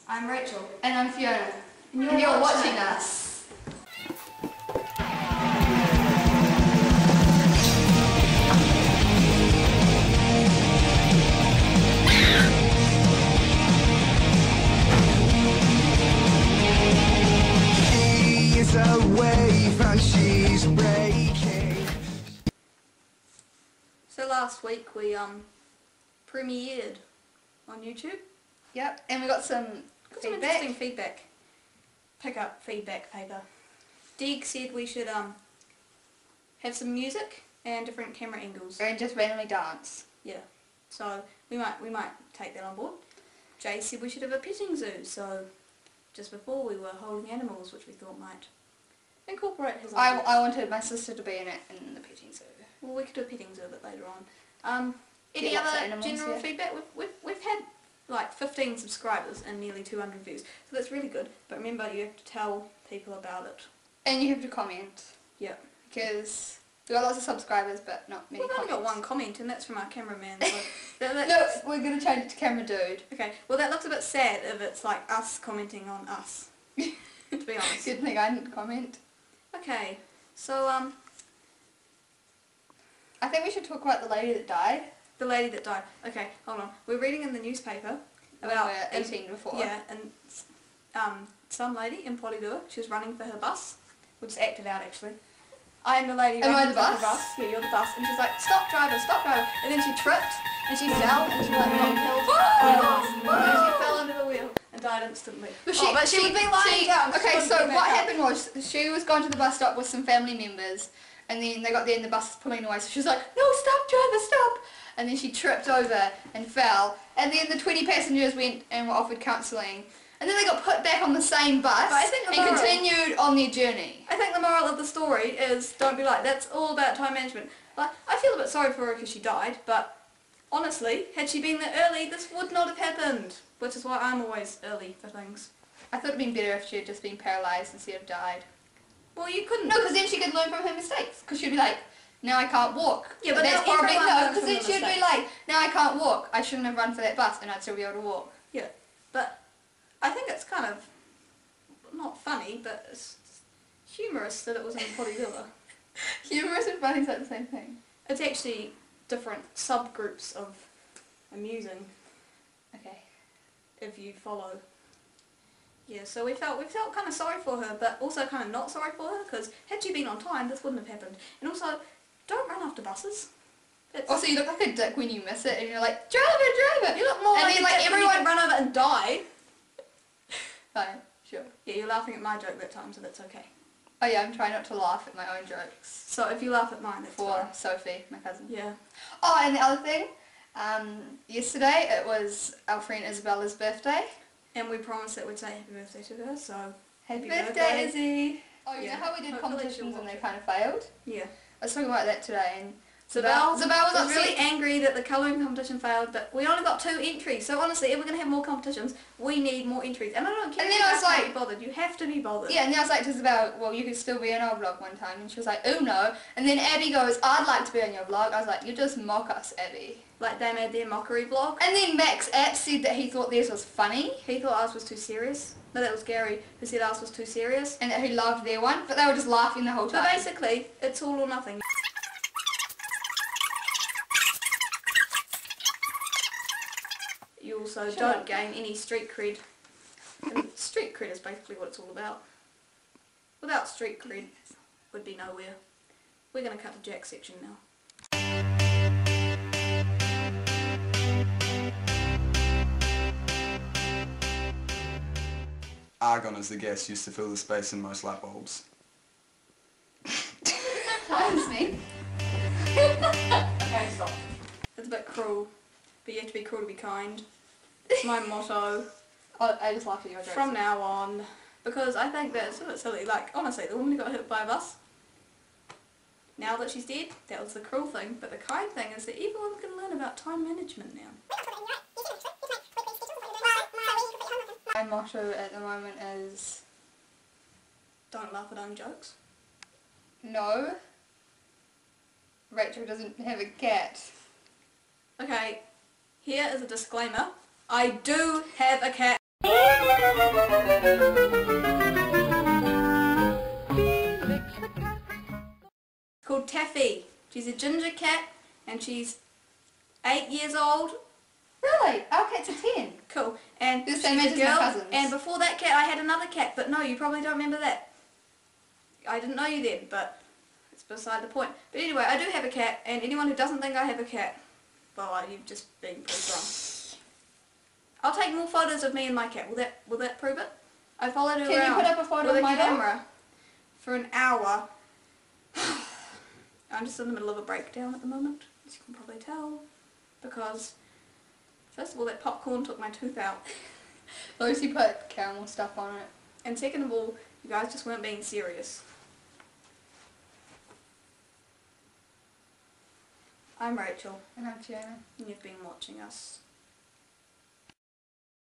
I'm Rachel. And I'm Fiona. And you're watching us. She's a wave and she's breaking. So last week we premiered on YouTube. Yep, and we got some Some feedback. interesting feedback. Pick up feedback paper. Deeg said we should have some music and different camera angles. And just randomly dance. Yeah. So we might take that on board. Jay said we should have a petting zoo, so just before we were holding animals, which we thought might incorporate his ideas. I wanted my sister to be in it in the petting zoo. Well, we could do a petting zoo a bit later on. Any Get lots of other animals, general yeah. feedback? We've had like 15 subscribers and nearly 200 views, so that's really good. But remember, you have to tell people about it. And you have to comment. Yeah. Because we got lots of subscribers, but not many We've only comments. got one comment, and that's from our cameraman. So No, we're going to change it to camera dude. Okay. Well, that looks a bit sad if it's like us commenting on us. To be honest. Good thing I didn't comment. Okay. So I think we should talk about the lady that died. the lady that died. Okay, hold on. We're reading in the newspaper When about we were 18 before. Yeah, and some lady in Porirua, she was running for her bus. We'll just act it out actually. I am the lady Am I running the for bus? the bus. Yeah, you're the bus. And she's like, stop driver, stop driver. And then she tripped and she fell and she like got killed. And she fell under the wheel and died instantly. But but she would be lying down. She Okay, wouldn't so get back what up. happened was she was going to the bus stop with some family members, and then they got there and the bus was pulling away. So she was like, "No, stop, driver, stop!" And then she tripped over and fell. And then the 20 passengers went and were offered counselling. And then they got put back on the same bus But I think the and moral- continued on their journey. I think the moral of the story is don't be like, that's all about time management. Like, I feel a bit sorry for her because she died, but honestly, had she been there early, this would not have happened. Which is why I'm always early for things. I thought it'd been better if she had just been paralysed instead of died. Well, you couldn't. No, because then she could learn from her mistakes. Because she'd be like, now I can't walk. Yeah, but that's now probably everyone no. learns Because from then their she'd be mistakes. like, now I can't walk. I shouldn't have run for that bus, and I'd still be able to walk. Yeah, but I think it's kind of not funny, but it's humorous that it was in Porirua. Humorous and funny is like the same thing. It's actually different subgroups of amusing Okay. if you follow. Yeah, so we felt kind of sorry for her, but also kind of not sorry for her because had she been on time, this wouldn't have happened. And also, don't run after buses. It's, Also, you look like a dick when you miss it, and you're like, driver! you look more and like, then, like, everyone everyone... run over and die. Fine, sure. Yeah, you're laughing at my joke that time, so that's okay. Oh yeah, I'm trying not to laugh at my own jokes. So if you laugh at mine, that's For fine. Sophie, my cousin. Yeah. Oh, and the other thing, yesterday it was our friend Isabella's birthday. And we promised that we'd say happy birthday to her, so Happy Happy birthday, birthday. Izzy! Oh, you Yeah. know how we did Hopefully competitions she'll and they watch kind of failed? yeah. I was talking about that today, and Zabelle Zabelle was upset. really angry that the colouring competition failed, but we only got 2 entries. So honestly, if we're going to have more competitions, we need more entries. And I don't care And if then you I was guys can't like- be bothered. You have to be bothered. Yeah, and then I was like to Isabel, well, you could still be in our vlog one time. And she was like, oh no. And then Abby goes, I'd like to be on your vlog. I was like, you just mock us, Abby. Like they made their mockery vlog. And then Max App said that he thought theirs was funny. He thought ours was too serious. No, that was Gary who said ours was too serious. And that he loved their one, but they were just laughing the whole So time. basically, it's all or nothing. You also Shut don't up. gain any street cred. And street cred is basically what it's all about. Without street cred, we'd be nowhere. We're going to cut to Jack's section now. Argon as the gas used to fill the space in most light bulbs. That was me. Okay, stop. It's a bit cruel, but you have to be cruel to be kind. It's my motto Oh, I just laughed at your jokes. from now on, because I think that it's a bit silly. Like, honestly, the woman who got hit by a bus, now that she's dead, that was the cruel thing, but the kind thing is that everyone can learn about time management now. My motto at the moment is Don't laugh at own jokes. no. Rachel doesn't have a cat. Okay, here is a disclaimer. I do have a cat. She's a ginger cat, and she's 8 years old. Really? Our cat's a 10. Cool. And The same she's age a as my girl. cousins. And before that cat, I had another cat, but no, you probably don't remember that. I didn't know you then, but it's beside the point. But anyway, I do have a cat, and anyone who doesn't think I have a cat, well, you've just been proved wrong. I'll take more photos of me and my cat. Will that prove it? I followed her Can you around put up a photo with of a my dog? camera for an hour. I'm just in the middle of a breakdown at the moment, as you can probably tell, because first of all, that popcorn took my tooth out, Lucy put caramel stuff on it. and second of all, you guys just weren't being serious. I'm Rachel, And I'm Fiona. and you've been watching us.